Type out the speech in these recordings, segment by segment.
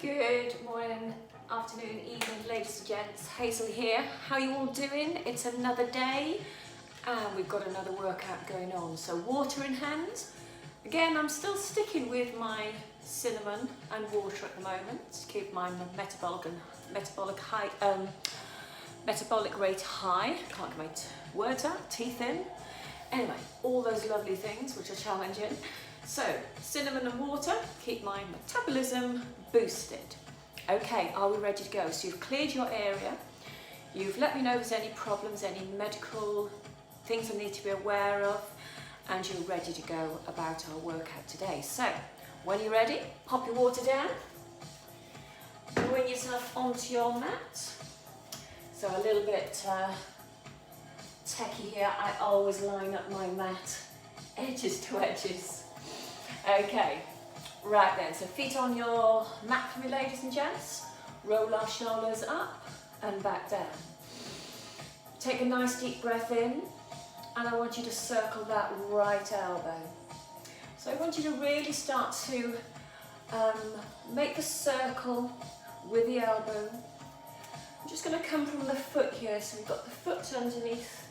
Good morning, afternoon, evening, ladies and gents. Hazel here. How are you all doing? It's another day and we've got another workout going on. So water in hand. Again, I'm still sticking with my cinnamon and water at the moment to keep my metabolic rate high. Can't get my words out, teeth in. Anyway, all those lovely things which are challenging. So, cinnamon and water, keep my metabolism boosted. Okay, are we ready to go? So you've cleared your area. You've let me know if there's any problems, any medical things I need to be aware of, and you're ready to go about our workout today. So, when you're ready, pop your water down. Bring yourself onto your mat. So a little bit techie here. I always line up my mat edges to edges. Okay, right then, so feet on your mat for me, ladies and gents. Roll our shoulders up and back down. Take a nice deep breath in, and I want you to circle that right elbow. So I want you to really start to make the circle with the elbow. I'm just going to come from the foot here, so we've got the foot underneath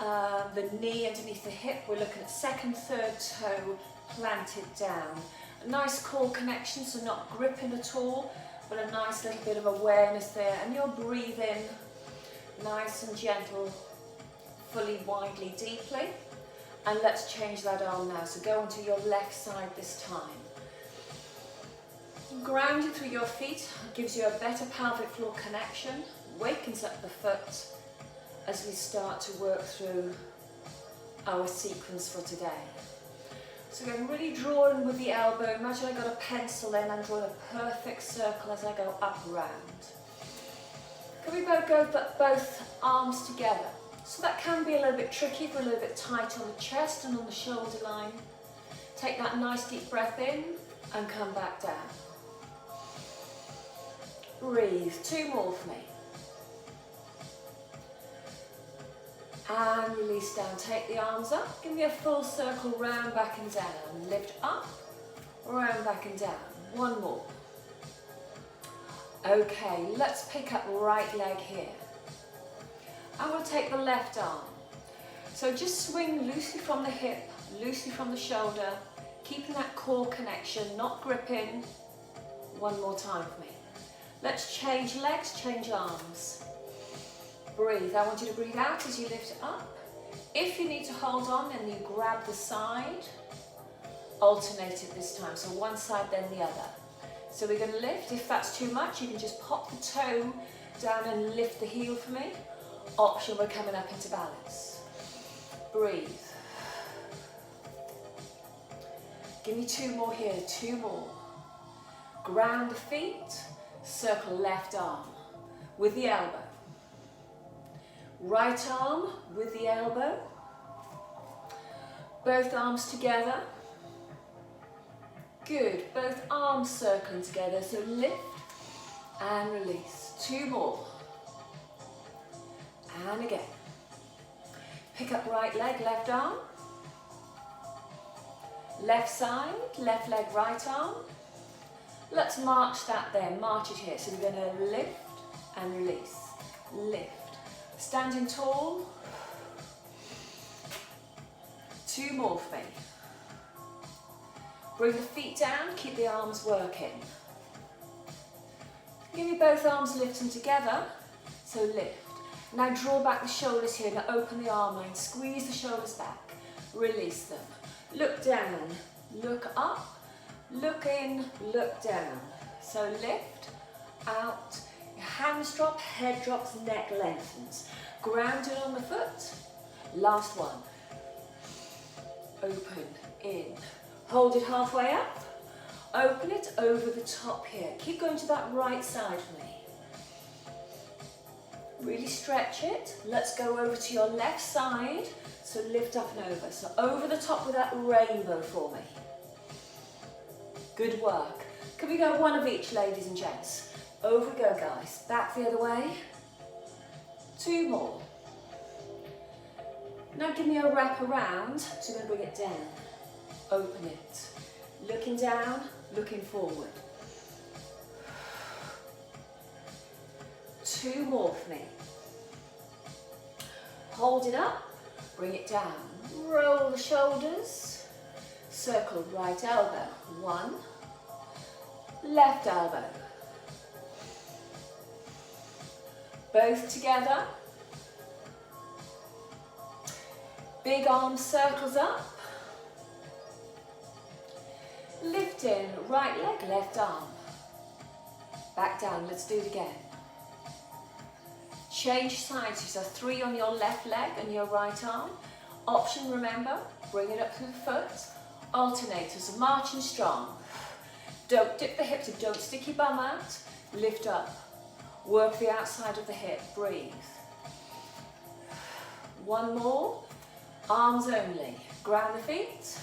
the knee, underneath the hip. We're looking at second, third toe planted down. A nice core connection, so not gripping at all, but a nice little bit of awareness there. And you're breathing nice and gentle, fully, widely, deeply. And let's change that arm now. So go onto your left side this time. Grounding through your feet gives you a better pelvic floor connection, wakens up the foot as we start to work through our sequence for today. So I'm really drawing with the elbow. Imagine I got a pencil in and drawing a perfect circle as I go up around. Can we both go both arms together? So that can be a little bit tricky if we're a little bit tight on the chest and on the shoulder line. Take that nice deep breath in and come back down. Breathe, 2 more for me. And release down, take the arms up, give me a full circle round, back and down. Lift up, round, back and down. 1 more. Okay, let's pick up right leg here. I will take the left arm. So just swing loosely from the hip, loosely from the shoulder, keeping that core connection, not gripping. 1 more time for me. Let's change legs, change arms. Breathe. I want you to breathe out as you lift up. If you need to hold on, then you grab the side. Alternate it this time. So one side, then the other. So we're going to lift. If that's too much, you can just pop the toe down and lift the heel for me. Option, we're coming up into balance. Breathe. Give me 2 more here, 2 more. Ground the feet, circle left arm with the elbow. Right arm with the elbow. Both arms together. Good, both arms circling together, so lift and release. 2 more. And again. Pick up right leg, left arm. Left side, left leg, right arm. Let's march that there, march it here. So we're going to lift and release. Lift. Standing tall. 2 more for me. Bring the feet down, keep the arms working. Give me both arms lifting together, so lift. Now draw back the shoulders here, now open the arm line, squeeze the shoulders back, release them. Look down, look up, look in, look down. So lift, out, your hands drop, head drops, neck lengthens. Grounded on the foot, last one. Open, in. Hold it halfway up, open it over the top here. Keep going to that right side for me. Really stretch it. Let's go over to your left side. So lift up and over. So over the top with that rainbow for me. Good work. Can we go 1 of each, ladies and gents? Over we go, guys. Back the other way. 2 more. Now give me a wrap around. So I'm going to bring it down. Open it. Looking down, looking forward. 2 more for me. Hold it up, bring it down. Roll the shoulders. Circle right elbow. 1. Left elbow. Both together. Big arm circles up. Lift in, right leg, left arm. Back down, let's do it again. Change sides, so 3 on your left leg and your right arm. Option, remember, bring it up through the foot. Alternators, so marching strong. Don't dip the hips, don't stick your bum out. Lift up. Work the outside of the hip, breathe. 1 more. Arms only. Ground the feet.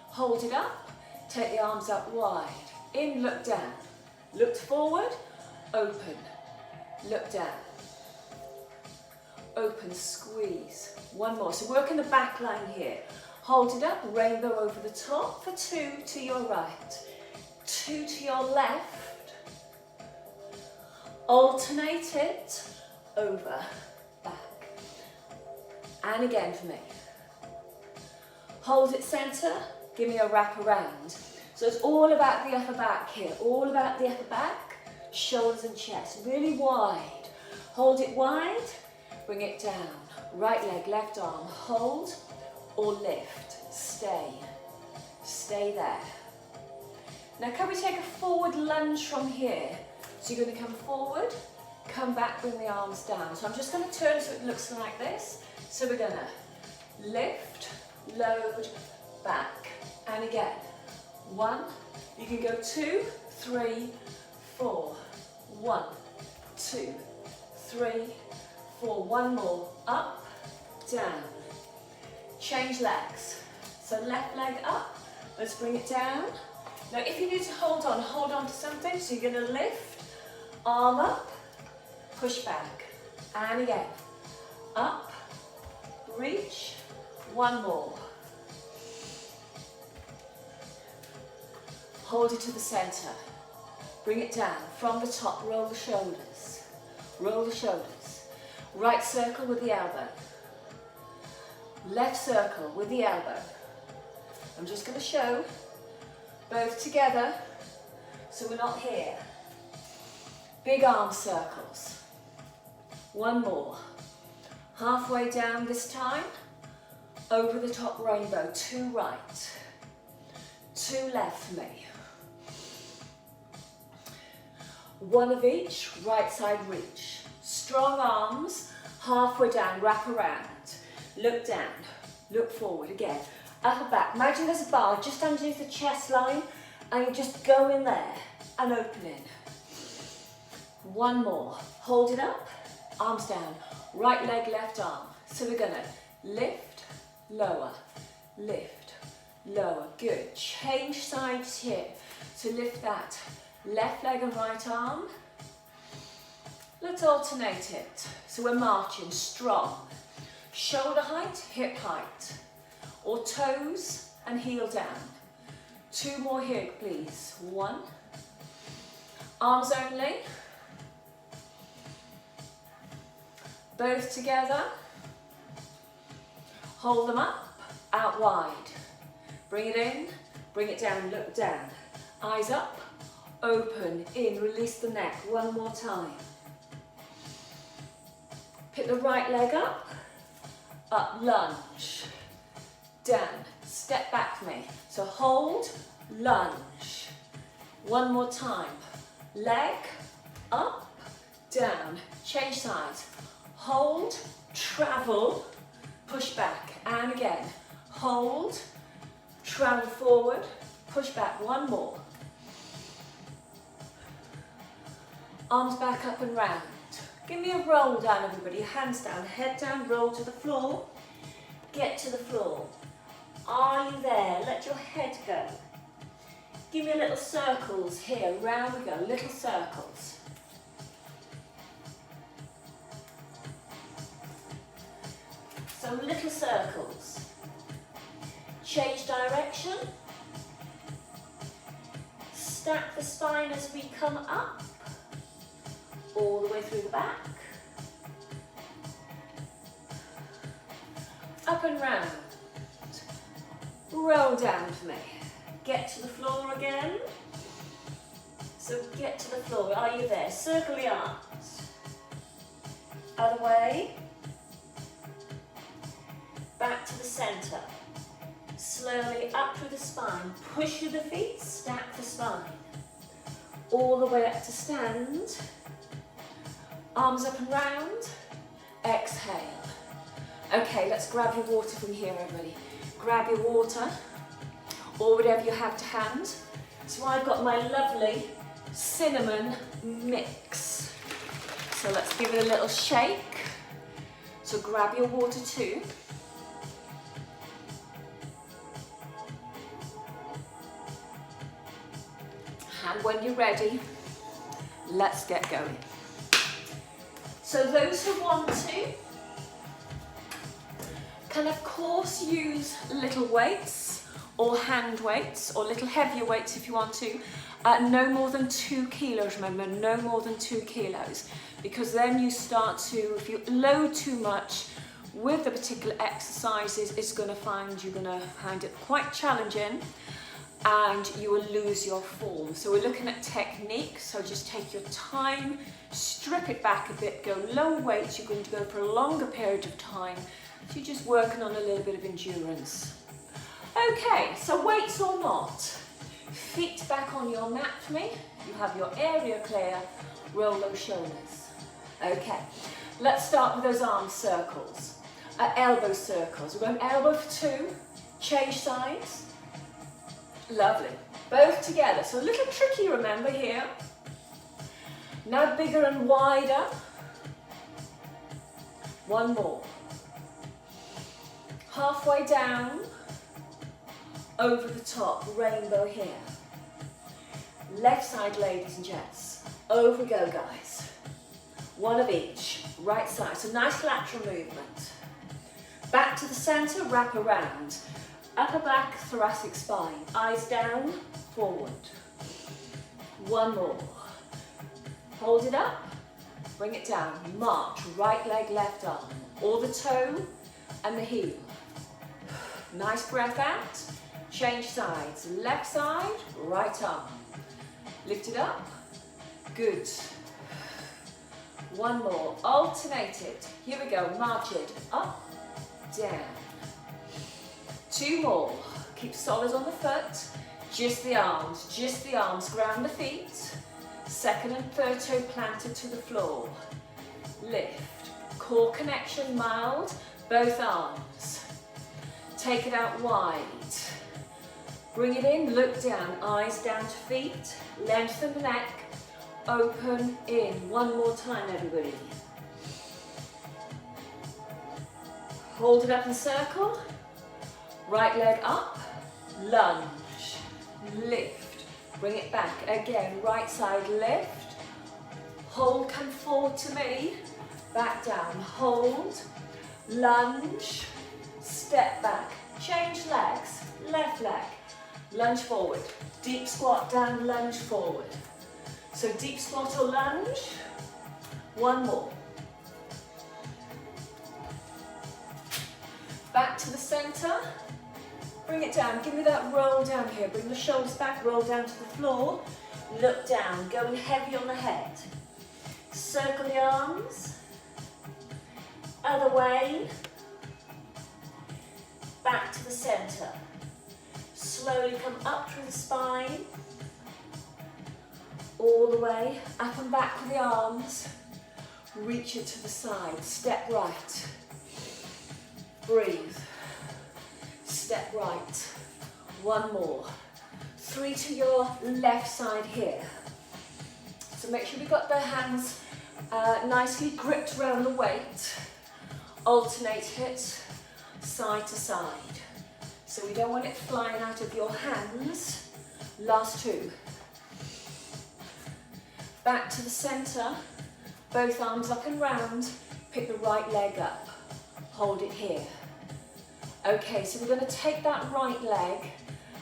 Hold it up. Take the arms up wide. In, look down. Look forward. Open. Look down. Open, squeeze. 1 more. So work in the back line here. Hold it up. Rainbow over the top for 2 to your right. 2 to your left. Alternate it. Over. Back. And again for me. Hold it center, give me a wrap around. So it's all about the upper back here, all about the upper back, shoulders and chest, really wide. Hold it wide, bring it down. Right leg, left arm, hold or lift, stay. Stay there. Now can we take a forward lunge from here? So you're going to come forward, come back, bring the arms down. So I'm just going to turn so it looks like this. So we're going to lift, load, back, and again. 1, you can go 2, 3, 4. 1, 2, 3, 4. 1 more, up, down. Change legs. So left leg up, let's bring it down. Now if you need to hold on to something, so you're going to lift, arm up, push back, and again. Up, reach, 1 more. Hold it to the center. Bring it down. From the top, roll the shoulders. Roll the shoulders. Right circle with the elbow. Left circle with the elbow. I'm just going to show both together so we're not here. Big arm circles. 1 more. Halfway down this time. Over the top rainbow. 2 right. 2 left for me. 1 of each, right side reach. Strong arms, halfway down, wrap around. Look down, look forward again. Upper back, imagine there's a bar just underneath the chest line and you just go in there and open in. 1 more, hold it up, arms down, right leg, left arm. So we're gonna lift, lower, lift, lower, good. Change sides here, so lift that. Left leg and right arm. Let's alternate it. So we're marching strong. Shoulder height, hip height. Or toes and heel down. 2 more here, please. 1. Arms only. Both together. Hold them up, out wide. Bring it in, bring it down, look down. Eyes up. Open, in, release the neck. 1 more time. Pick the right leg up, lunge, down, step back for me. So hold, lunge. 1 more time. Leg, up, down, change sides. Hold, travel, push back, and again. Hold, travel forward, push back. 1 more. Arms back up and round. Give me a roll down, everybody. Hands down, head down, roll to the floor. Get to the floor. Are you there? Let your head go. Give me little circles here. Round we go. Little circles. So little circles. Change direction. Stack the spine as we come up. all the way through the back. Up and round. Roll down for me. Get to the floor again. So get to the floor. Are you there? Circle the arms. Other way. Back to the center. Slowly up through the spine. Push through the feet. Stack the spine. All the way up to stand. Arms up and round. Exhale. Okay, let's grab your water from here, everybody. Grab your water, or whatever you have to hand. So I've got my lovely cinnamon mix. So let's give it a little shake. So grab your water too. And when you're ready, let's get going. So those who want to can of course use little weights or hand weights or little heavier weights if you want to. No more than 2 kilos, remember, no more than 2 kilos, because then you start to, if you load too much with the particular exercises, you're going to find it quite challenging and you will lose your form. So we're looking at technique, so just take your time, strip it back a bit, go low weights, you're going to go for a longer period of time. So you're just working on a little bit of endurance. Okay, so weights or not, feet back on your mat for me. You have your area clear, roll those shoulders. Okay, let's start with those arm circles, elbow circles. We're going elbow for 2, change sides. Lovely, both together. So a little tricky, remember here. Now bigger and wider. One more. Halfway down, over the top, rainbow here. Left side, ladies and gents. Over we go, guys. One of each, right side. So nice lateral movement. Back to the center, wrap around. Upper back, thoracic spine. Eyes down, forward. One more. Hold it up, bring it down. March, right leg, left arm. Or the toe and the heel. Nice breath out, change sides, left side, right arm. Lift it up, good. One more, alternate it. Here we go, march it, up, down. 2 more, keep solid on the foot, just the arms, ground the feet. Second and third toe planted to the floor. Lift, core connection mild, both arms. Take it out wide. Bring it in, look down, eyes down to feet, lengthen the neck, open in. One more time, everybody. Hold it up and circle. Right leg up, lunge, lift, bring it back. Again, right side lift, hold, come forward to me, back down, hold, lunge, step back, change legs, left leg, lunge forward, deep squat down, lunge forward. So deep squat or lunge, one more. Back to the center, bring it down, give me that roll down here, bring the shoulders back, roll down to the floor, look down, going heavy on the head. Circle the arms, other way, back to the center. Slowly come up through the spine, all the way, up and back with the arms, reach it to the side, step right, breathe, step right, one more, 3 to your left side here. So make sure we've got the hands nicely gripped around the weight, alternate it side to side. So we don't want it flying out of your hands. Last 2. Back to the center, both arms up and round, pick the right leg up, hold it here. Okay, so we're going to take that right leg,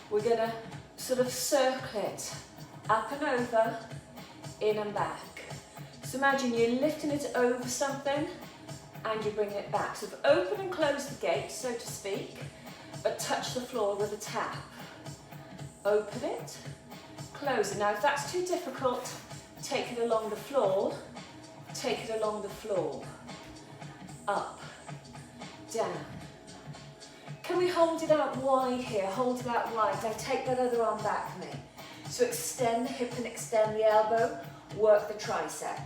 we're going to sort of circle it, up and over, in and back. So imagine you're lifting it over something and you're bringing it back. So open and close the gate, so to speak, but touch the floor with a tap. Open it, close it. Now if that's too difficult, take it along the floor, take it along the floor. Up, down. Can we hold it out wide here? Hold it out wide. Now take that other arm back for me. So extend the hip and extend the elbow, work the tricep.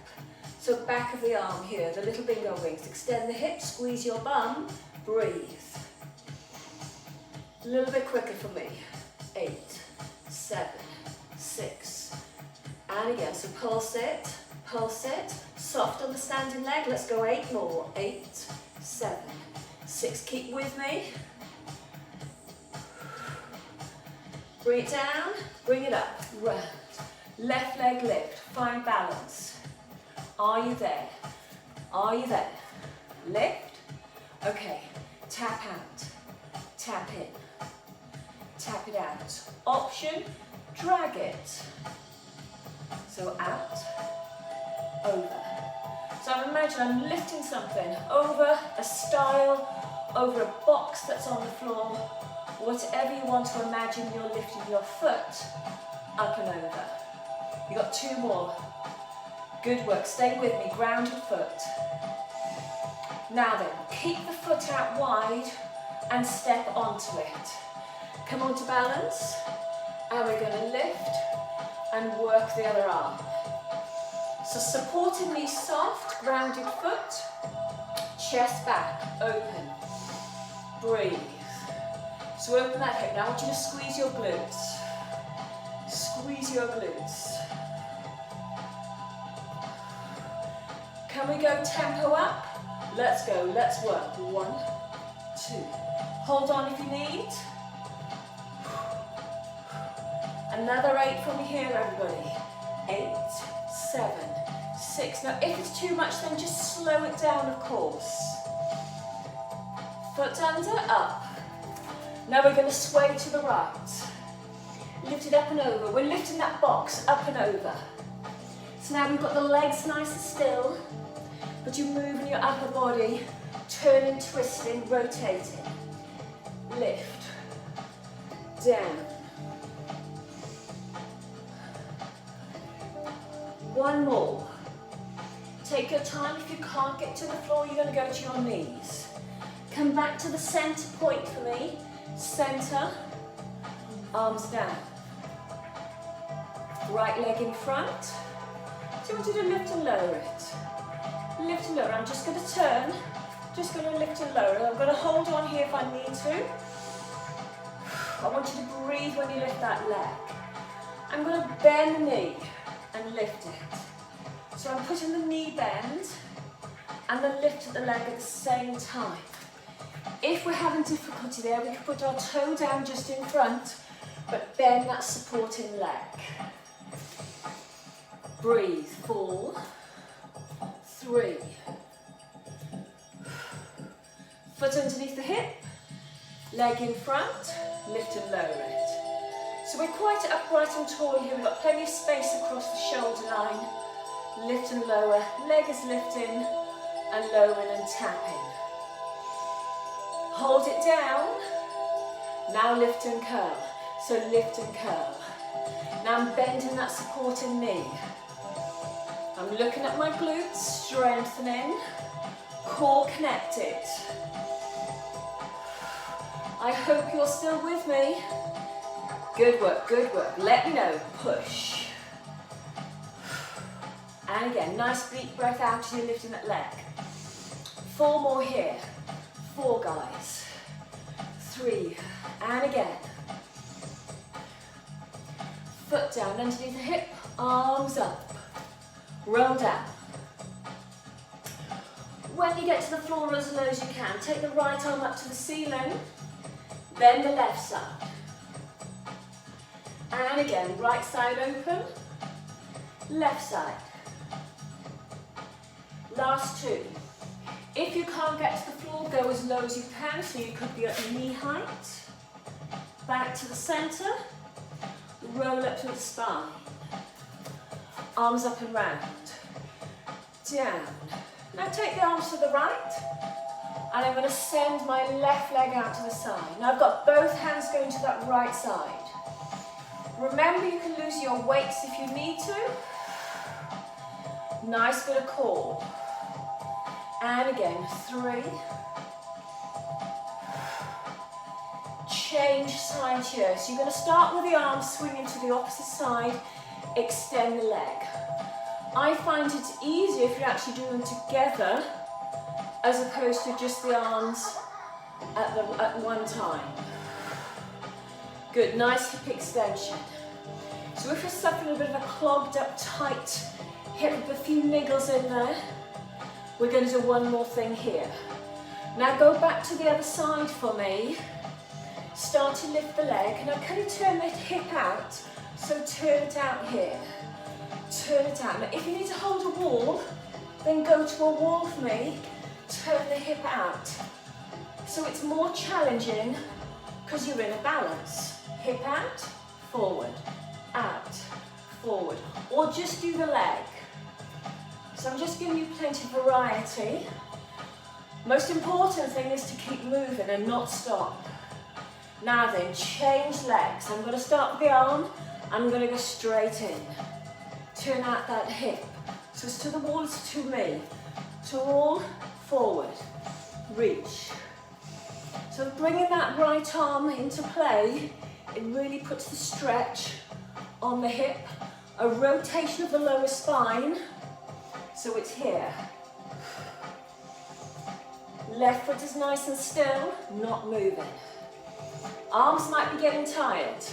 So back of the arm here, the little bingo wings. Extend the hip, squeeze your bum, breathe. A little bit quicker for me. 8, 7, 6. And again, so pulse it, soft on the standing leg. Let's go 8 more. 8, 7, 6. Keep with me. Bring it down, bring it up, round. Left leg lift, find balance. Are you there? Are you there? Lift. Okay, tap out, tap in, tap it out. Option, drag it. So out, over. So imagine I'm lifting something over a stile, over a box that's on the floor, whatever you want to imagine you're lifting your foot up and over. You got 2 more. Good work, stay with me, ground your foot. Now then, keep the foot out wide and step onto it. Come on to balance, and we're going to lift and work the other arm. So supporting me soft, grounded foot, chest back, open, breathe. So open that hip. Now I want you to squeeze your glutes. Squeeze your glutes. Can we go tempo up? Let's go, let's work. 1, 2. Hold on if you need. Another 8 from here, everybody. 8, 7, 6. Now if it's too much, then just slow it down, of course. Foot under, up. Now we're going to sway to the right. Lift it up and over. We're lifting that box up and over. So now we've got the legs nice and still, but you're moving your upper body, turning, twisting, rotating. Lift, down. 1 more. Take your time. If you can't get to the floor, you're going to go to your knees. Come back to the center point for me. Center, arms down. Right leg in front. So I want you to lift and lower it. Lift and lower. I'm just going to turn. Just going to lift and lower. I'm going to hold on here if I need to. I want you to breathe when you lift that leg. I'm going to bend the knee and lift it. So I'm putting the knee bend and the lift of the leg at the same time. If we're having difficulty there, we can put our toe down just in front, but bend that supporting leg. Breathe. 4, 3. Foot underneath the hip, leg in front, lift and lower it. So we're quite upright and tall here. We've got plenty of space across the shoulder line. Lift and lower, leg is lifting and lowering and tapping. Hold it down. Now lift and curl. So lift and curl. Now I'm bending that supporting knee. I'm looking at my glutes, strengthening, core connected. I hope you're still with me. Good work, good work. Let me know. Push. And again, nice deep breath out as you're lifting that leg. 4 more here. 4 guys. 3. And again. Foot down underneath the hip, arms up. Roll down. When you get to the floor as low as you can, take the right arm up to the ceiling, then the left side. And again, right side open, left side. Last 2. If you can't get to the floor, go as low as you can, so you could be at knee height. Back to the center, roll up to the spine. Arms up and round. down. Now take the arms to the right, and I'm going to send my left leg out to the side. Now I've got both hands going to that right side. Remember, you can lose your weights if you need to. Nice bit of core. And again, 3. Change side here. So you're going to start with the arms swinging to the opposite side, extend the leg. I find it's easier if you actually do them together as opposed to just the arms at one time. Good, nice hip extension. So if you're suffering a bit of a clogged up, tight hip with a few niggles in there, we're going to do one more thing here. Now go back to the other side for me. Start to lift the leg. Now can you turn the hip out? So turn it out here. Turn it out. Now if you need to hold a wall, then go to a wall for me. Turn the hip out. So it's more challenging because you're in a balance. Hip out, forward, out, forward. Or just do the leg. So I'm just giving you plenty of variety. Most important thing is to keep moving and not stop. Now then, change legs. I'm going to start with the arm. I'm going to go straight in. Turn out that hip. So it's to the wall, it's to me. To all, forward, reach. So bringing that right arm into play, it really puts the stretch on the hip. A rotation of the lower spine. So it's here. Left foot is nice and still, not moving. Arms might be getting tired.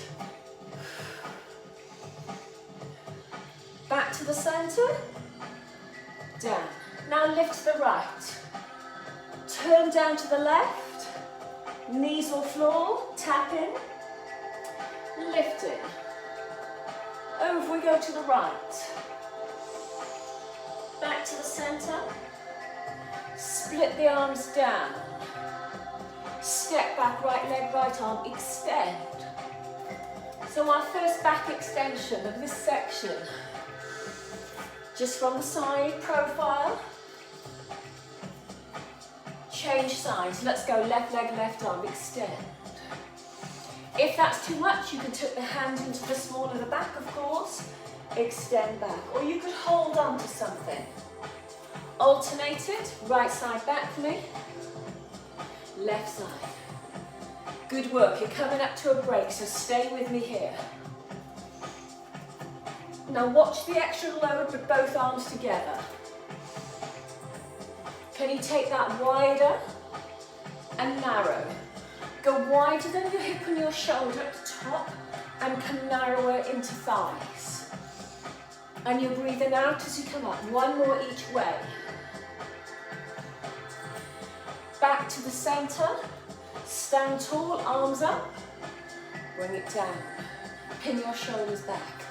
Back to the center, down. Now lift to the right. Turn down to the left, knees or floor, tap in, lift in. Over we go to the right. Back to the center, split the arms down. Step back, right leg, right arm, extend. So our first back extension of this section, just from the side profile, change sides. Let's go left leg, left arm, extend. If that's too much, you can tuck the hand into the small of the back, of course, extend back. Or you could hold on to something. Alternate it, right side back for me, left side. Good work, you're coming up to a break, so stay with me here. Now watch the extra load with both arms together. Can you take that wider and narrow? Go wider than your hip and your shoulder at the top and come narrower into thighs. And you're breathing out as you come up, one more each way. Back to the center, stand tall, arms up, bring it down, pin your shoulders back.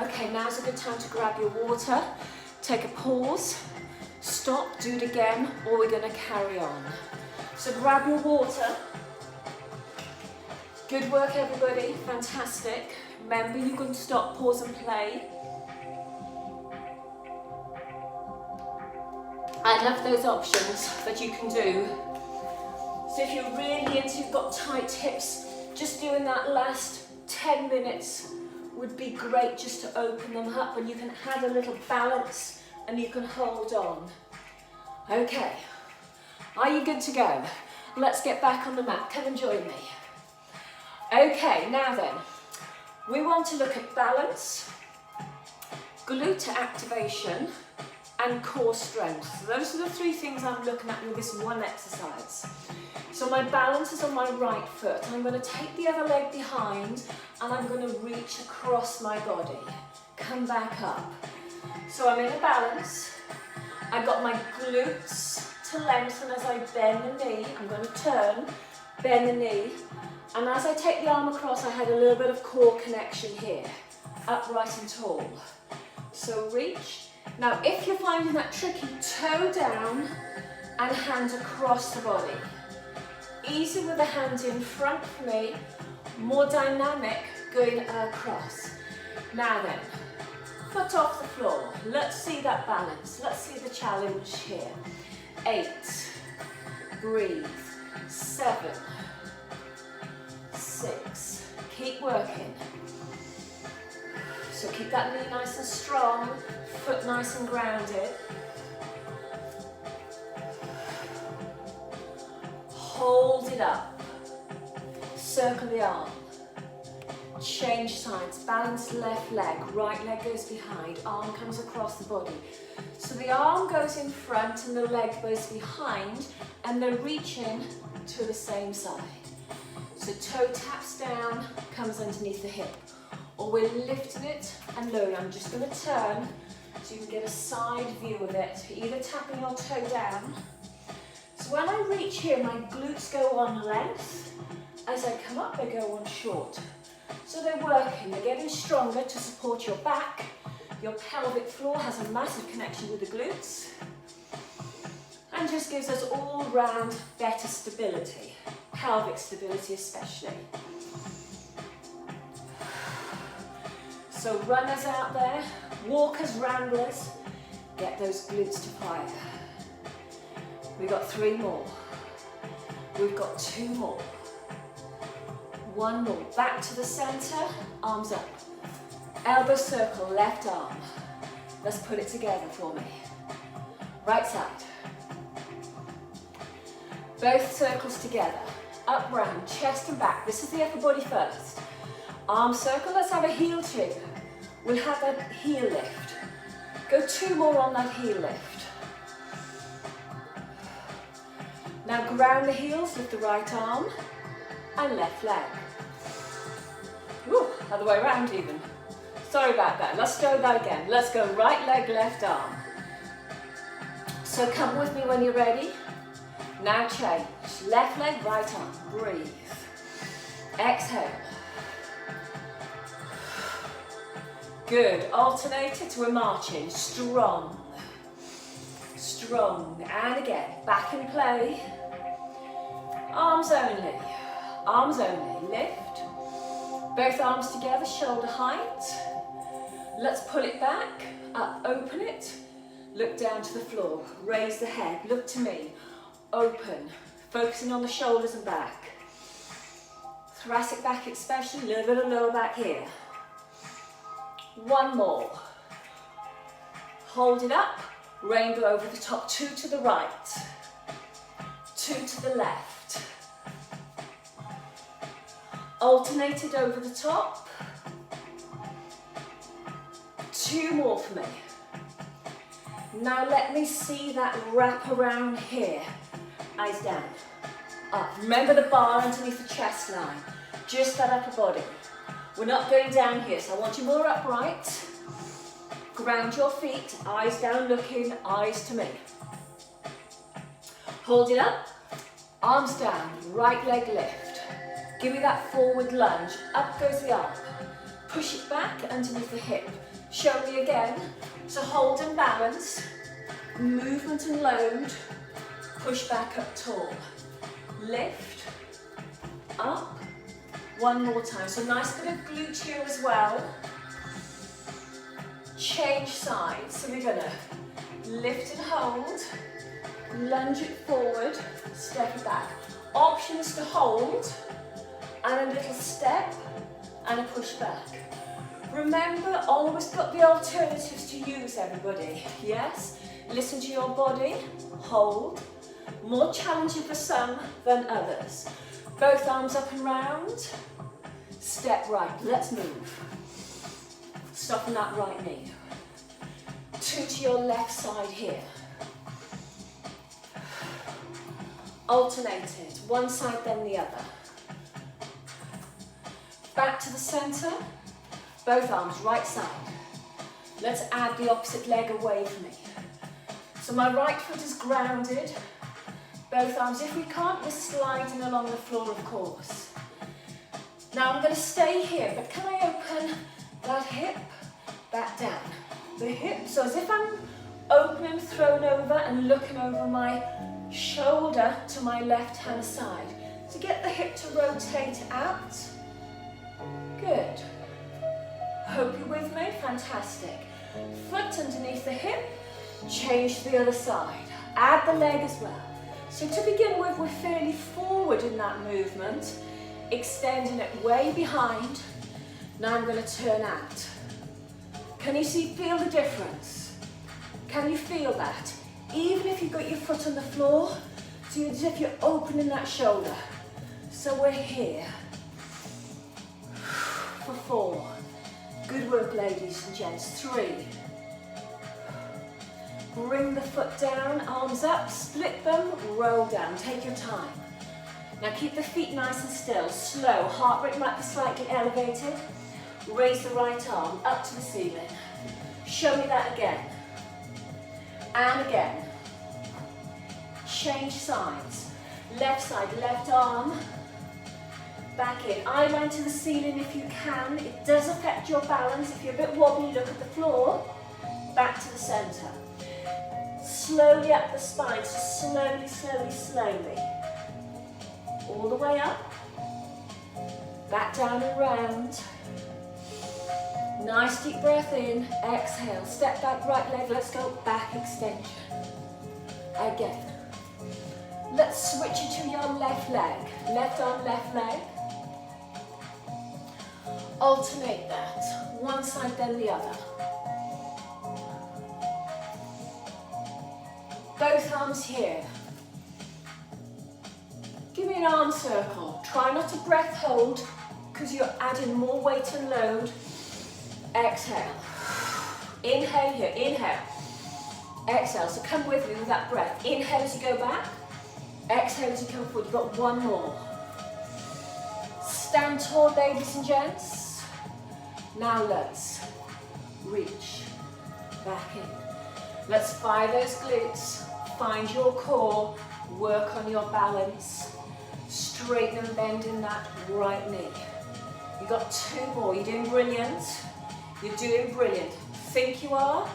Okay, now's a good time to grab your water, take a pause, stop, do it again, or we're gonna carry on. So grab your water. Good work everybody, fantastic. Remember you can stop, pause and play. I love those options that you can do. So if you're really into, you've got tight hips, just doing that last 10 minutes would be great just to open them up, and you can add a little balance and you can hold on. Okay, are you good to go? Let's get back on the mat, come and join me. Okay, now then, we want to look at balance, glute activation, and core strength. So those are the three things I'm looking at with this one exercise. So my balance is on my right foot. I'm going to take the other leg behind and I'm going to reach across my body. Come back up. So I'm in a balance. I've got my glutes to lengthen as I bend the knee. I'm going to turn, bend the knee. And as I take the arm across, I had a little bit of core connection here. Upright and tall. So reach. Now if you're finding that tricky, toe down and hand across the body. Easy with the hands in front for me, more dynamic going across. Now then, Foot off the floor. Let's see that balance. Let's see the challenge here. 8. Breathe. 7. 6. Keep working. So keep that knee nice and strong, foot nice and grounded. Hold it up. Circle the arm. Change sides. Balance left leg. Right leg goes behind. Arm comes across the body. So the arm goes in front and the leg goes behind, and they're reaching to the same side. So toe taps down, comes underneath the hip. Or we're lifting it and lowering. I'm just going to turn so you can get a side view of it. Either tapping your toe down. So when I reach here, my glutes go on length. As I come up, they go on short. So they're working, they're getting stronger to support your back. Your pelvic floor has a massive connection with the glutes. And just gives us all round better stability. Pelvic stability especially. So runners out there, walkers, ramblers, get those glutes to fire. We've got 3 more. We've got 2 more. 1 more. Back to the center, arms up. Elbow circle, left arm. Let's put it together for me. Right side. Both circles together. Up, round, chest and back. This is the upper body first. Arm circle, let's have a heel too. We'll have a heel lift. Go 2 more on that heel lift. Now ground the heels, lift the right arm and left leg. Woo, other way around even. Sorry about that, let's do that again. Let's go right leg, left arm. So come with me when you're ready. Now change, left leg, right arm, breathe. Exhale. Good, alternate it, we're marching, strong. Strong, and again, back in play. Arms only, lift. Both arms together, shoulder height. Let's pull it back, up, open it. Look down to the floor, raise the head, look to me. Open, focusing on the shoulders and back. Thoracic back especially, a little bit of lower back here. 1 more. Hold it up, rainbow over the top, 2 to the right, 2 to the left. Alternate it over the top. 2 more for me. Now let me see that wrap around here. Eyes down, up. Remember the bar underneath the chest line, just that upper body. We're not going down here, so I want you more upright. Ground your feet, eyes down looking, eyes to me. Hold it up, arms down, right leg lift. Give me that forward lunge, up goes the arm. Push it back underneath the hip. Show me again. So hold and balance, movement and load, push back up tall. Lift, up. 1 more time, so nice bit of glute here as well. Change sides, so we're gonna lift and hold, lunge it forward, step it back. Options to hold, and a little step, and a push back. Remember, always got the alternatives to use, everybody, yes? Listen to your body, hold. More challenging for some than others. Both arms up and round. Step right, let's move. Soften that right knee. 2 to your left side here. Alternate it, one side then the other. Back to the center, both arms right side. Let's add the opposite leg away from me. So my right foot is grounded, both arms, if we can't, we're sliding along the floor, of course. Now I'm going to stay here, but can I open that hip back down? The hip, so as if I'm opening, thrown over and looking over my shoulder to my left hand side. To get the hip to rotate out. Good. Hope you're with me, fantastic. foot underneath the hip, change to the other side. Add the leg as well. So to begin with, we're fairly forward in that movement, extending it way behind. Now I'm going to turn out. Can you feel the difference? Can you feel that? Even if you've got your foot on the floor, so it's as if you're opening that shoulder. So we're here for 4. Good work, ladies and gents. 3. Bring the foot down, arms up, split them, roll down. Take your time. Now keep the feet nice and still. Slow, heart rate might be slightly elevated. Raise the right arm up to the ceiling. Show me that again. And again. Change sides. Left side, left arm. Back in. Eye line to the ceiling if you can. It does affect your balance. If you're a bit wobbly, look at the floor. Back to the center. Slowly up the spine. So slowly, slowly, slowly. All the way up. Back down and round. Nice deep breath in. Exhale. Step back, right leg. Let's go back extension. Again. Let's switch it to your left leg. Left arm, left leg. Alternate that. One side, then the other. Both arms here. Give me an arm circle. Try not to breath hold because you're adding more weight and load. Exhale. Inhale here. Inhale. Exhale. So come with me with that breath. Inhale as you go back. Exhale as you come forward. You've got one more. Stand tall, ladies and gents. Now let's reach back in. Let's fire those glutes. Find your core. Work on your balance. Straighten and bend in that right knee. You've got 2 more. You're doing brilliant. You're doing brilliant. Think you are.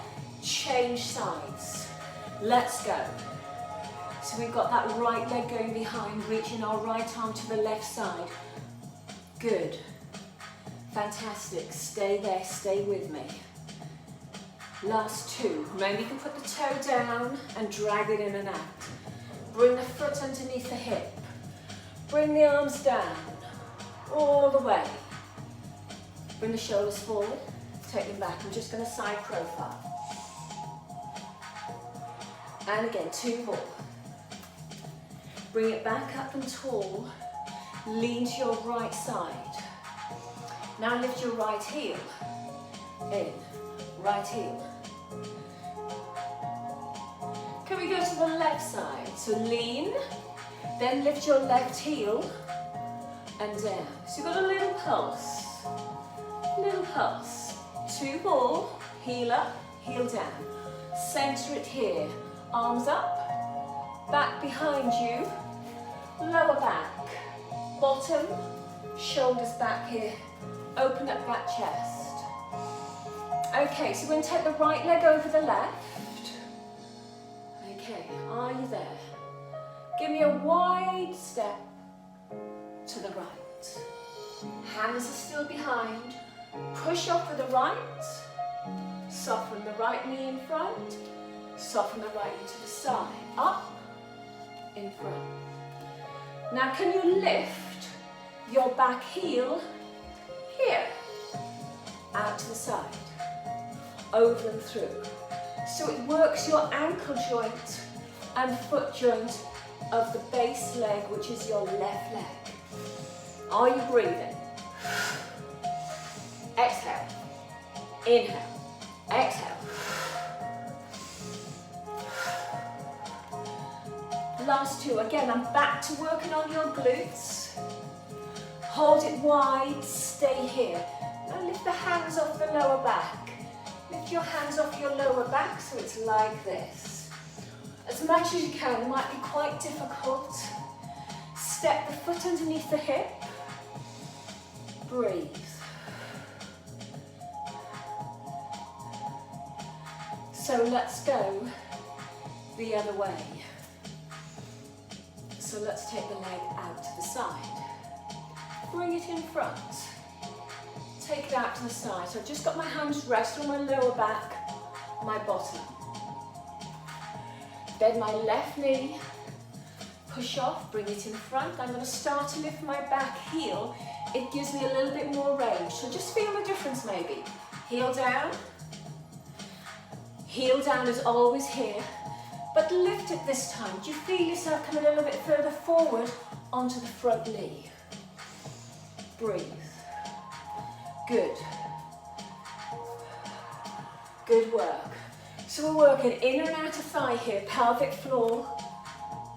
Change sides. Let's go. So we've got that right leg going behind, reaching our right arm to the left side. Good. Fantastic. Stay there, stay with me. Last 2. Remember you can put the toe down and drag it in and out. Bring the foot underneath the hip. Bring the arms down. All the way. Bring the shoulders forward. Take them back. I'm just going to side profile. And again, 2 more. Bring it back up and tall. Lean to your right side. Now lift your right heel. In. Right heel. Can we go to the left side? So lean. Then lift your left heel. And down. So you've got a little pulse. Little pulse. 2 more. Heel up. Heel down. Center it here. Arms up. Back behind you. Lower back. Bottom. Shoulders back here. Open up that chest. Okay, so we're going to take the right leg over the left. Okay, are you there? Give me a wide step to the right. Hands are still behind. Push off with the right. Soften the right knee in front. Soften the right knee to the side. Up, in front. Now can you lift your back heel here? Out to the side. Over and through. So it works your ankle joint and foot joint of the base leg, which is your left leg. Are you breathing? Exhale. Inhale. Exhale. Last 2. Again, I'm back to working on your glutes. Hold it wide, stay here. Now lift the hands off the lower back. Lift your hands off your lower back so it's like this. As much as you can, it might be quite difficult. Step the foot underneath the hip. Breathe. So let's go the other way. So let's take the leg out to the side. Bring it in front. Take it out to the side. So I've just got my hands resting on my lower back. my bottom. Bend my left knee, push off, bring it in front. I'm going to start to lift my back heel. It gives me a little bit more range. So just feel the difference maybe. Heel down is always here, but lift it this time. Do you feel yourself coming a little bit further forward onto the front knee? Breathe. Good. Good work. So we're working in and out of thigh here, pelvic floor,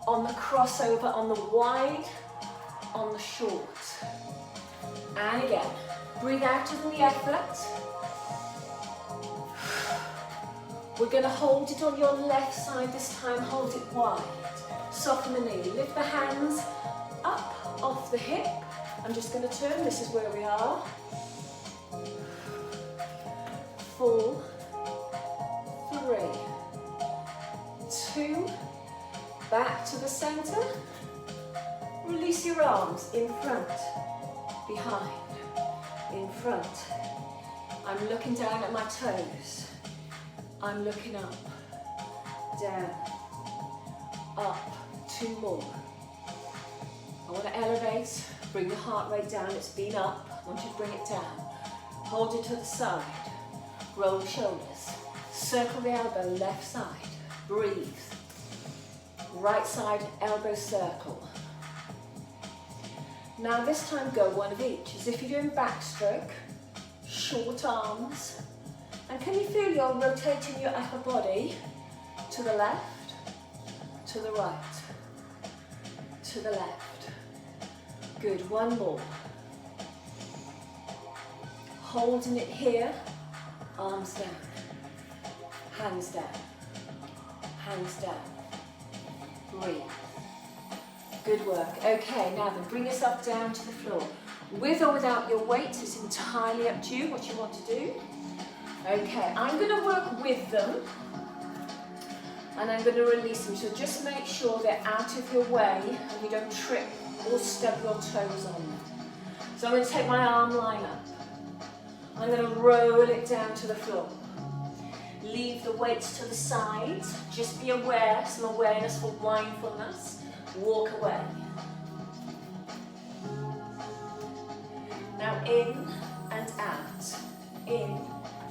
on the crossover, on the wide, on the short. And again, breathe out of the effort. We're going to hold it on your left side this time, hold it wide. Soften the knee, lift the hands up off the hip. I'm just going to turn, this is where we are. 4, 3, 2, back to the center. Release your arms in front, behind, in front. I'm looking down at my toes. I'm looking up, down, up, 2 more. I want to elevate, bring the heart rate down, it's been up, I want you to bring it down. Hold it to the side, roll the shoulders, circle the elbow, left side, breathe. Right side, elbow circle. Now this time go one of each, as if you're doing backstroke, short arms. And can you feel you're rotating your upper body to the left, to the right, to the left. Good, one more. Holding it here, arms down, hands down, hands down. Breathe. Good work. Okay, now then bring yourself down to the floor. With or without your weights, it's entirely up to you what you want to do. Okay, I'm going to work with them and I'm going to release them. So just make sure they're out of your way and you don't trip or stub your toes on them. So I'm going to take my arm line up. I'm going to roll it down to the floor. Leave the weights to the side. Just be aware, some awareness for mindfulness. Walk away. Now in and out. In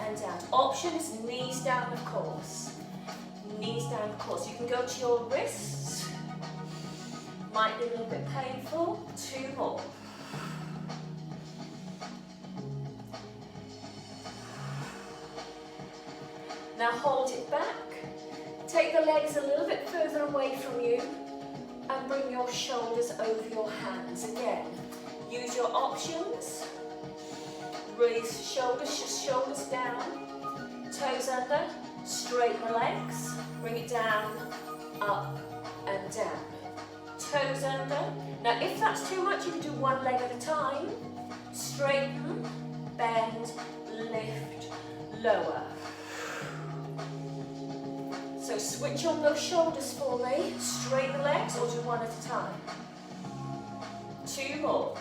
and out. Option is knees down, of course. Knees down, of course. You can go to your wrists. Might be a little bit painful. 2 more. Now hold it back. Take the legs a little bit further away from you and bring your shoulders over your hands. Again, use your options. Raise shoulders, just shoulders down, toes under, straighten the legs, bring it down, up and down. Toes under. Now if that's too much, you can do one leg at a time. Straighten, bend, lift, lower. So switch on those shoulders for me, straighten the legs or do one at a time. 2 more.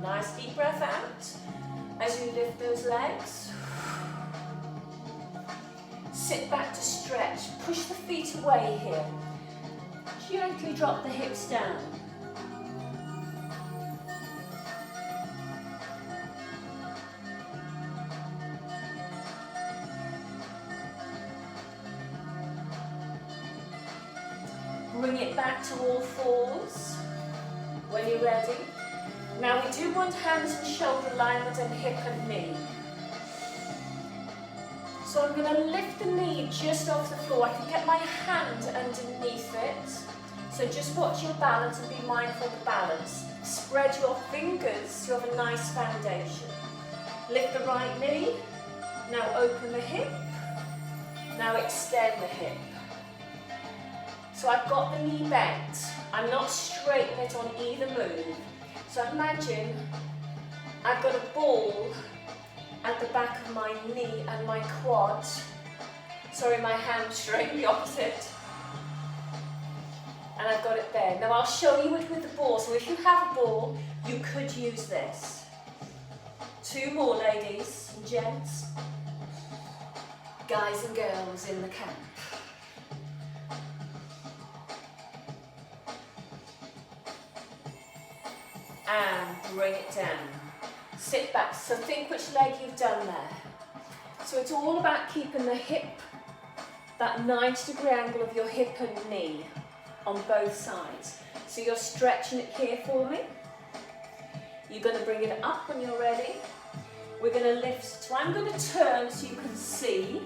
Nice deep breath out as you lift those legs. Sit back to stretch, push the feet away here. Gently drop the hips down. Bring it back to all fours when you're ready. Now we do want hands and shoulder alignment and hip and knee. So I'm going to lift the knee just off the floor. I can get my hand underneath it. So just watch your balance and be mindful of the balance. Spread your fingers so you have a nice foundation. Lift the right knee. Now open the hip. Now extend the hip. So I've got the knee bent. I'm not straightening it on either move. So imagine I've got a ball at the back of my knee and my quad. Sorry, my hamstring, the opposite. And I've got it there. Now I'll show you it with the ball. So if you have a ball, you could use this. 2 more, ladies and gents. guys and girls in the camp. And bring it down. Sit back. So think which leg you've done there. So it's all about keeping the hip, that 90-degree angle of your hip and knee on both sides. So you're stretching it here for me. You're going to bring it up when you're ready. We're going to lift. So I'm going to turn so you can see.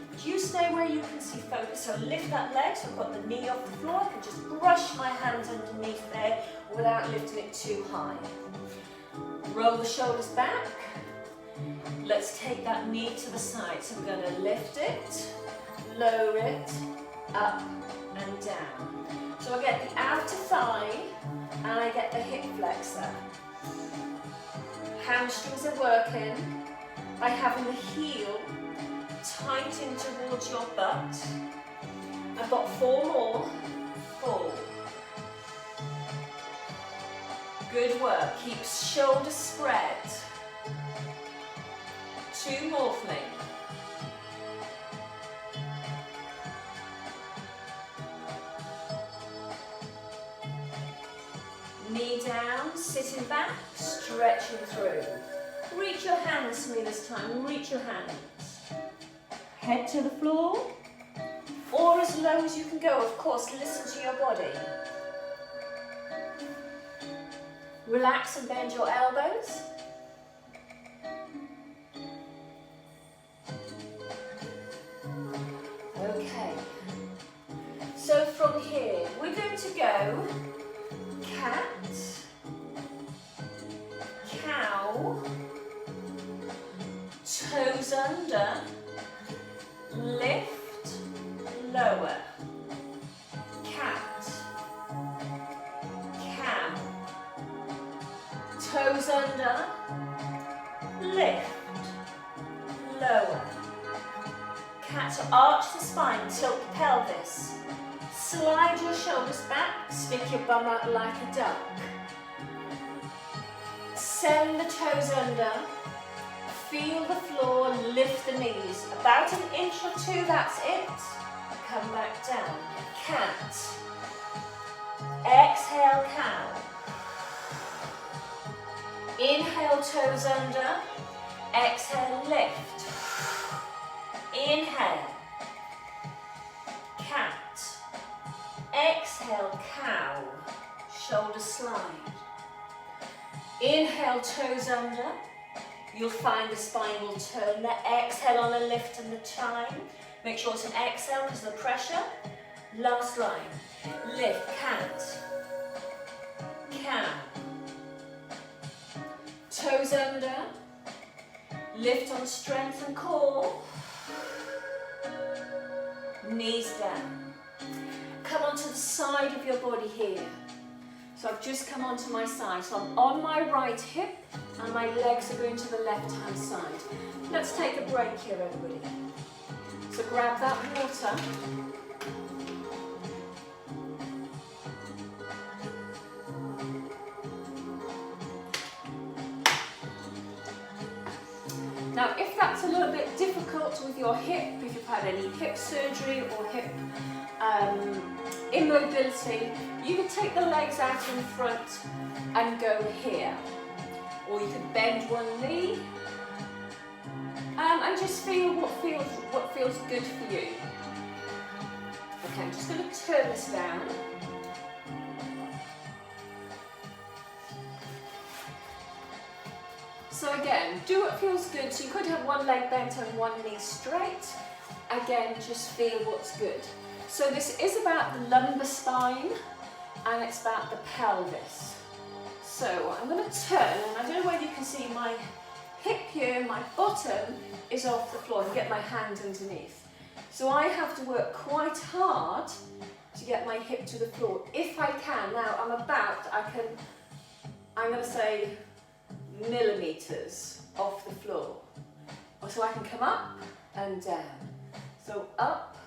But you stay where you can see, focus. So lift that leg. So I've got the knee off the floor. I can just brush my hands underneath there without lifting it too high. Roll the shoulders back. Let's take that knee to the side. So we're going to lift it, lower it, up and down. So I get the outer thigh and I get the hip flexor. Hamstrings are working by having the heel tight in towards your butt. I've got 4 more. 4. Good work. Keep shoulders spread. 2 more for me. Knee down, sitting back, stretching through. Reach your hands to me this time, reach your hands. Head to the floor, or as low as you can go, of course, listen to your body. Relax and bend your elbows. Okay, so from here, we're going to go cat, cow, toes under, lift, lower, cat, cow, toes under, lift, lower, cat. So arch the spine, tilt the pelvis. Slide your shoulders back, stick your bum out like a duck. Send the toes under, feel the floor, lift the knees. About 1 inch or 2, that's it. Come back down. Cat. Exhale, cow. Inhale, toes under. Exhale, lift. Inhale. Cat. Exhale, cow, shoulders slide. Inhale, toes under. You'll find the spine will turn there. Exhale on a lift and the time. Make sure it's an exhale because of the pressure. Last line. Lift, cat, cow. Toes under. Lift on strength and core. Knees down. Come onto the side of your body here. So I've just come onto my side. So I'm on my right hip and my legs are going to the left hand side. Let's take a break here, everybody. So grab that water. Now, if that's a little bit difficult with your hip, if you've had any hip surgery or hip immobility, you can take the legs out in front and go here. Or you can bend one knee and just feel what feels good for you. Okay, I'm just going to turn this down. So again, do what feels good. So you could have one leg bent and one knee straight. Again, just feel what's good. So this is about the lumbar spine and it's about the pelvis. So I'm going to turn, and I don't know whether you can see my hip here, my bottom is off the floor and get my hand underneath. So I have to work quite hard to get my hip to the floor, if I can. Now I'm going to say millimeters off the floor. So I can come up and down. So up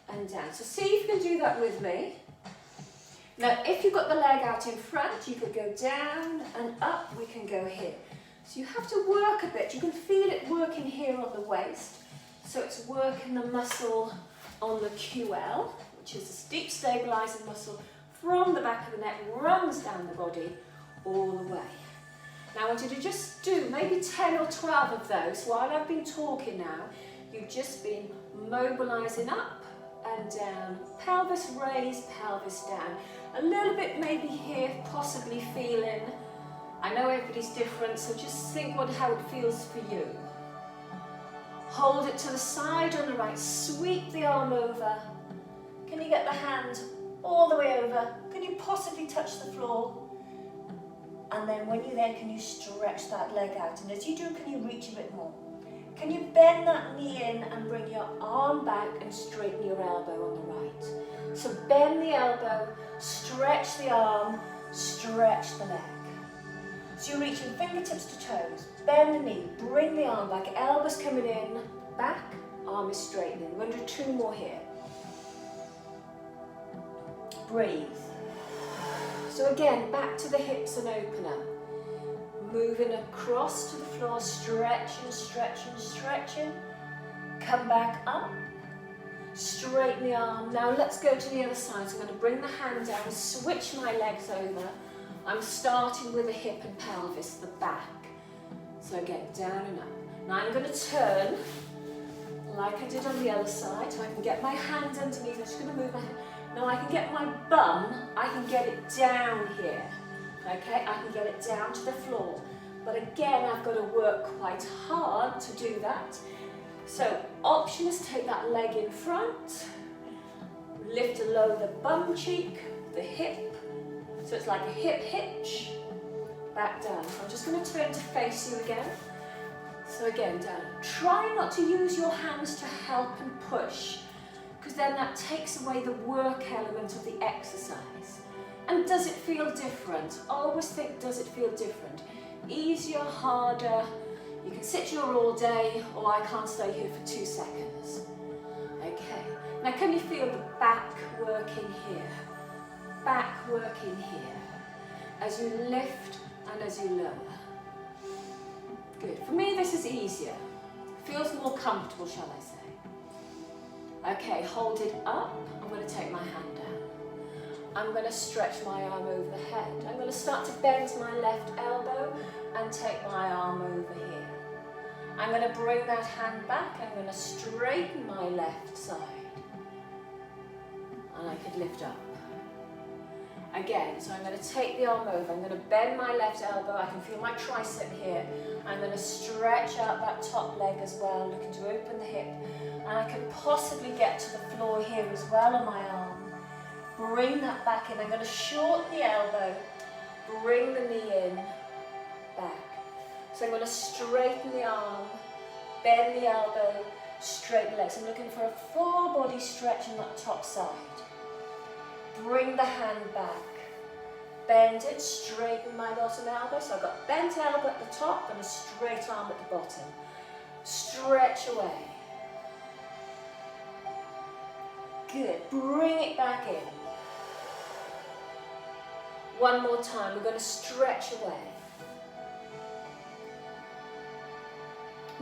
and down. So see if you can do that with me. Now if you've got the leg out in front, you could go down and up, we can go here. So you have to work a bit, you can feel it working here on the waist. So it's working the muscle on the QL, which is a deep stabilizing muscle from the back of the neck, runs down the body all the way. Now I want you to just do maybe 10 or 12 of those. While I've been talking now, you've just been mobilizing up and down, pelvis raised, pelvis down. A little bit maybe here, possibly feeling. I know everybody's different, so just think how it feels for you. Hold it to the side on the right, sweep the arm over. Can you get the hand all the way over? Can you possibly touch the floor? And then when you're there, can you stretch that leg out? And as you do, can you reach a bit more? Can you bend that knee in and bring your arm back and straighten your elbow on the right? So bend the elbow, stretch the arm, stretch the leg. So you're reaching fingertips to toes, bend the knee, bring the arm back, elbows coming in, back, arm is straightening. We're going to do 2 more here. Breathe. So again, back to the hips and open up. Moving across to the floor, stretching, stretching, stretching. Come back up, straighten the arm. Now let's go to the other side. So I'm going to bring the hand down, switch my legs over. I'm starting with the hip and pelvis, the back. So again, down and up. Now I'm going to turn like I did on the other side, so I can get my hand underneath. I'm just going to move my hand. Now I can get my bum, I can get it down here. Okay, I can get it down to the floor. But again, I've got to work quite hard to do that. So option is take that leg in front, lift to lower the bum cheek, the hip. So it's like a hip hitch, back down. I'm just going to turn to face you again. So again, down. Try not to use your hands to help and push, because then that takes away the work element of the exercise. And does it feel different? Always think, does it feel different? Easier, harder. You can sit here all day, or I can't stay here for 2 seconds. Okay. Now can you feel the back working here? Back working here. As you lift and as you lower. Good. For me, this is easier. Feels more comfortable, shall I say. Okay, hold it up. I'm going to take my hand down. I'm going to stretch my arm over the head. I'm going to start to bend my left elbow and take my arm over here. I'm going to bring that hand back. I'm going to straighten my left side. And I could lift up. Again, so I'm going to take the arm over. I'm going to bend my left elbow. I can feel my tricep here. I'm going to stretch out that top leg as well, looking to open the hip. And I can possibly get to the floor here as well on my arm. Bring that back in. I'm going to shorten the elbow, bring the knee in, back. So I'm going to straighten the arm, bend the elbow, straighten the legs. I'm looking for a full body stretch on that top side. Bring the hand back, bend it, straighten my bottom elbow. So I've got bent elbow at the top and a straight arm at the bottom. Stretch away. Good. Bring it back in. One more time. We're going to stretch away.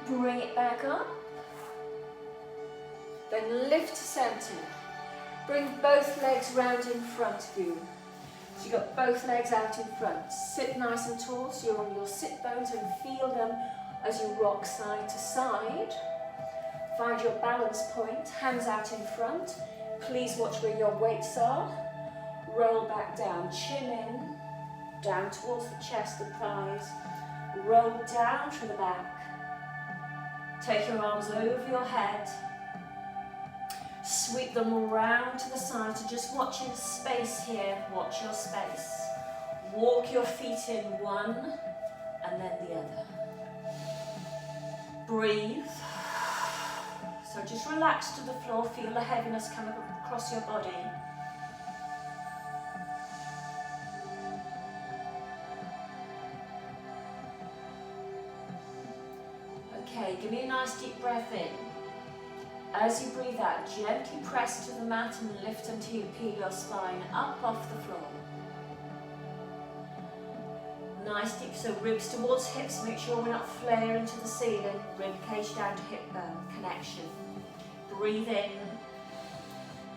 Bring it back up. Then lift to center. Bring both legs round in front of you. So you've got both legs out in front. Sit nice and tall so you're on your sit bones and feel them as you rock side to side. Find your balance point. Hands out in front. Please watch where your weights are. Roll back down, chin in, down towards the chest and thighs. Roll down to the back. Take your arms over your head. Sweep them around to the side. So just watching the space here. Watch your space. Walk your feet in one and then the other. Breathe. So just relax to the floor. Feel the heaviness coming across your body. Okay, give me a nice deep breath in. As you breathe out, gently press to the mat and lift until you peel your spine up off the floor. nice deep, so ribs towards hips, make sure we're not flaring to the ceiling, rib cage down to hip bone connection. Breathe in,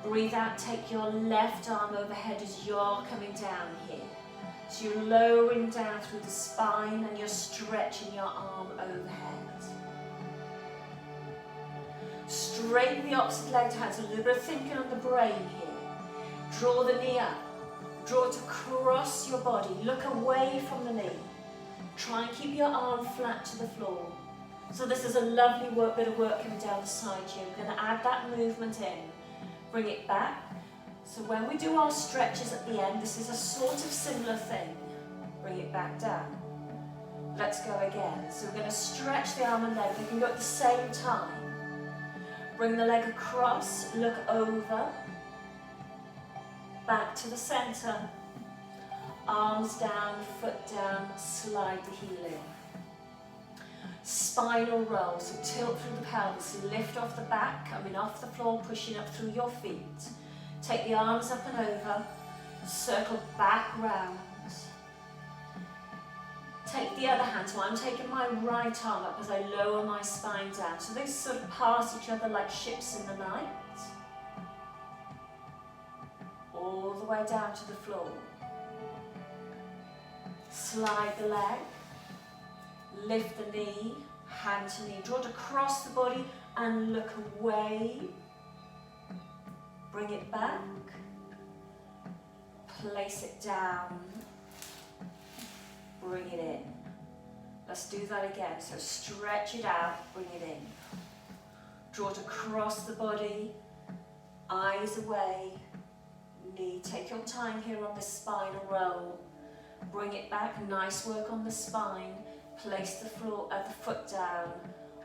breathe out, take your left arm overhead as you're coming down here. So you're lowering down through the spine and you're stretching your arm overhead. Straighten the opposite leg to hands, a little bit of thinking on the brain here. Draw the knee up, draw it across your body, look away from the knee. Try and keep your arm flat to the floor. So this is a lovely bit of work coming down the side here. We're going to add that movement in. Bring it back. So when we do our stretches at the end, this is a sort of similar thing. Bring it back down. Let's go again. So we're going to stretch the arm and leg. They can go at the same time. Bring the leg across, look over. Back to the center. Arms down, foot down, slide the heel in. Spinal roll, so tilt through the pelvis, lift off the back, off the floor, pushing up through your feet. Take the arms up and over, circle back round. Take the other hand, so I'm taking my right arm up as I lower my spine down. So they sort of pass each other like ships in the night. All the way down to the floor. Slide the leg. Lift the knee, hand to knee, draw it across the body and look away. Bring it back, place it down, bring it in. Let's do that again. So stretch it out, bring it in. Draw it across the body, eyes away, knee. Take your time here on this spinal roll. Bring it back, nice work on the spine. Place the foot down,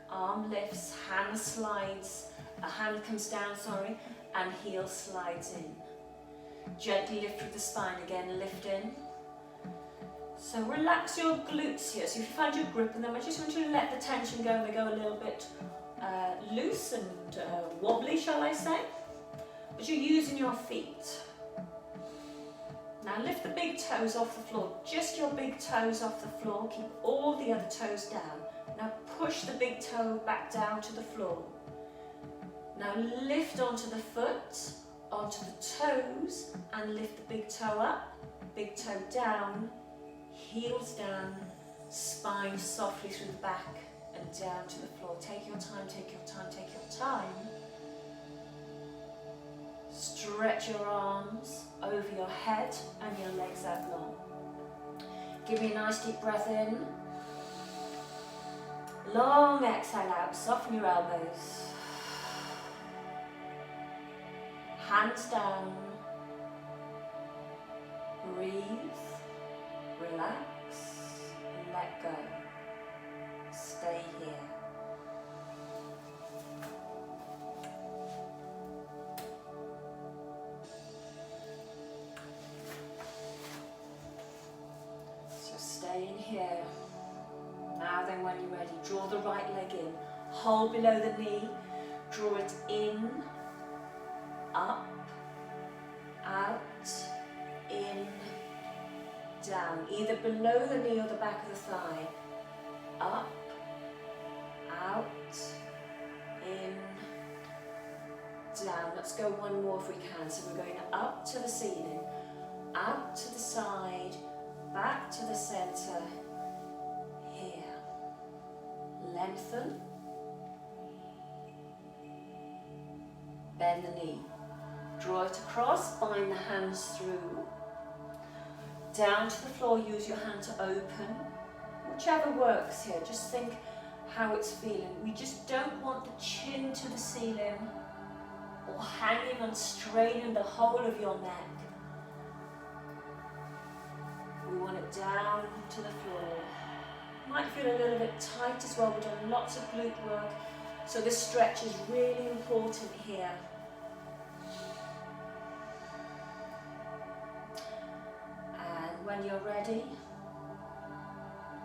arm lifts, hand slides, a hand comes down, and heel slides in. Gently lift through the spine again, lift in. So relax your glutes here. So if you find your grip in them, I just want you to let the tension go and they go a little bit loose and wobbly, shall I say. But you're using your feet. Now lift the big toes off the floor, just your big toes off the floor, keep all the other toes down. Now push the big toe back down to the floor. Now lift onto the foot, onto the toes, and lift the big toe up, big toe down, heels down, spine softly through the back and down to the floor. Take your time, take your time, take your time. Stretch your arms over your head and your legs out long. Give me a nice deep breath in. Long exhale out, soften your elbows. Hands down. Breathe, relax, let go. Stay here. Stay in here. Now then, when you're ready, draw the right leg in. Hold below the knee. Draw it in, up, out, in, down. Either below the knee or the back of the thigh. Up, out, in, down. Let's go one more if we can. So we're going up to the ceiling, out to the side, back to the center, here. Lengthen. Bend the knee. Draw it across, bind the hands through. Down to the floor, use your hand to open. Whichever works here, just think how it's feeling. We just don't want the chin to the ceiling or hanging and straining the whole of your neck. We want it down to the floor. Might feel a little bit tight as well. We've done lots of glute work, so this stretch is really important here. And when you're ready,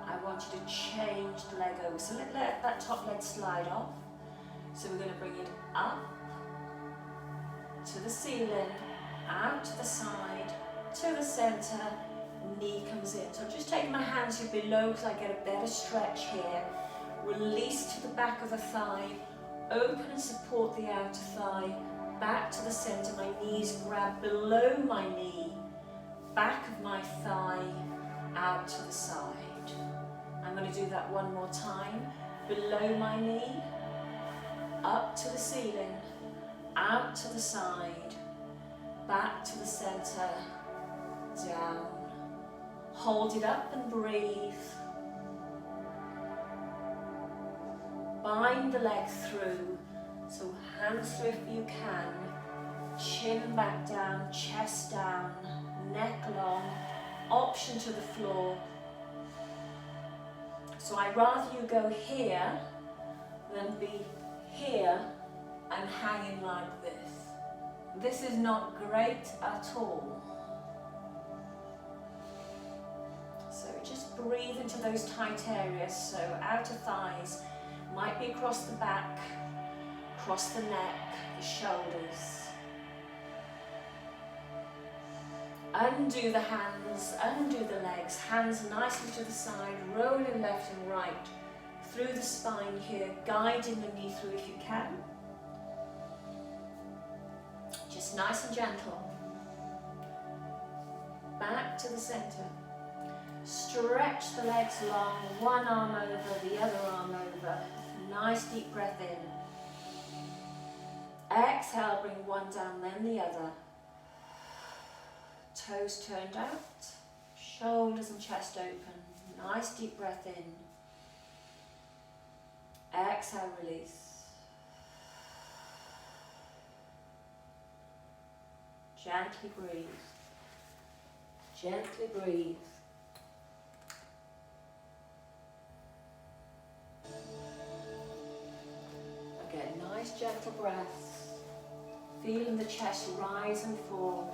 I want you to change the leg over. So let that top leg slide off. So we're going to bring it up to the ceiling, out to the side, to the center, knee comes in. So I'm just taking my hands here below because I get a better stretch here. Release to the back of the thigh, open and support the outer thigh, back to the center, my knees grab below my knee, back of my thigh, out to the side. I'm going to do that one more time. Below my knee, up to the ceiling, out to the side, back to the center, down. Hold it up and breathe. Bind the leg through, so hands through if you can. Chin back down, chest down, neck long, option to the floor. So I'd rather you go here than be here and hanging like this. This is not great at all. So just breathe into those tight areas. So outer thighs might be across the back, across the neck, the shoulders. Undo the hands, undo the legs, hands nicely to the side, rolling left and right through the spine here, guiding the knee through if you can. Just nice and gentle. Back to the center. Stretch the legs long, one arm over, the other arm over. Nice deep breath in. Exhale, bring one down, then the other. Toes turned out, shoulders and chest open. Nice deep breath in. Exhale, release. Gently breathe. Gently breathe. Again, nice gentle breaths. Feeling the chest rise and fall.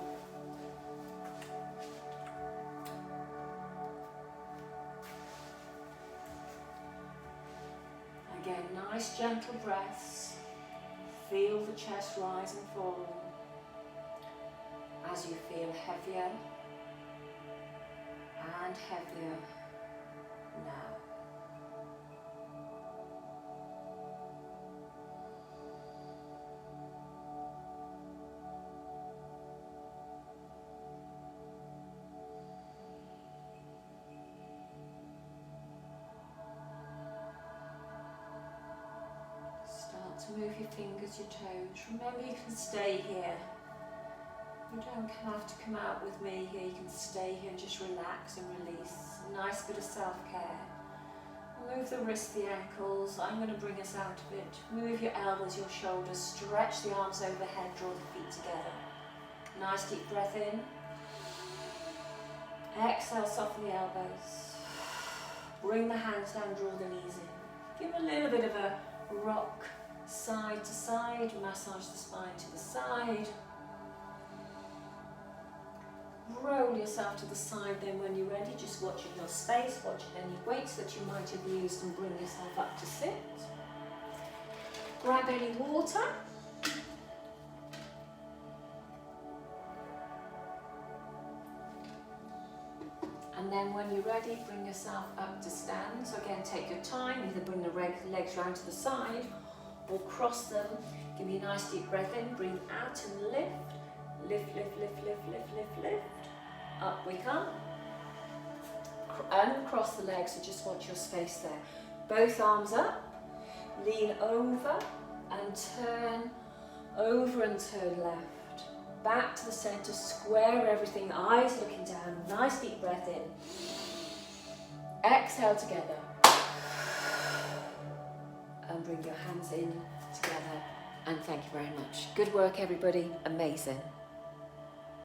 Again, nice gentle breaths. Feel the chest rise and fall as you feel heavier and heavier now. To move your fingers, your toes. Remember, you can stay here. You don't have to come out with me here. You can stay here and just relax and release. A nice bit of self-care. Move the wrists, the ankles. I'm going to bring us out of it. Move your elbows, your shoulders. Stretch the arms overhead. Draw the feet together. Nice deep breath in. Exhale, soften the elbows. Bring the hands down, draw the knees in. Give a little bit of a rock. Side to side, massage the spine to the side. Roll yourself to the side, then when you're ready, just watching your space, watching any weights that you might have used, and bring yourself up to sit. Grab any water. And then when you're ready, bring yourself up to stand. So again, take your time, either bring the legs round to the side, or cross them. Give me a nice deep breath in, breathe out and lift. Lift, lift, lift, lift, lift, lift, lift. Up we come. Uncross the legs, so just watch your space there. Both arms up, lean over and turn, over and turn left. Back to the center, square everything, eyes looking down, nice deep breath in. Exhale together. And bring your hands in together, and thank you very much. Good work, everybody. Amazing.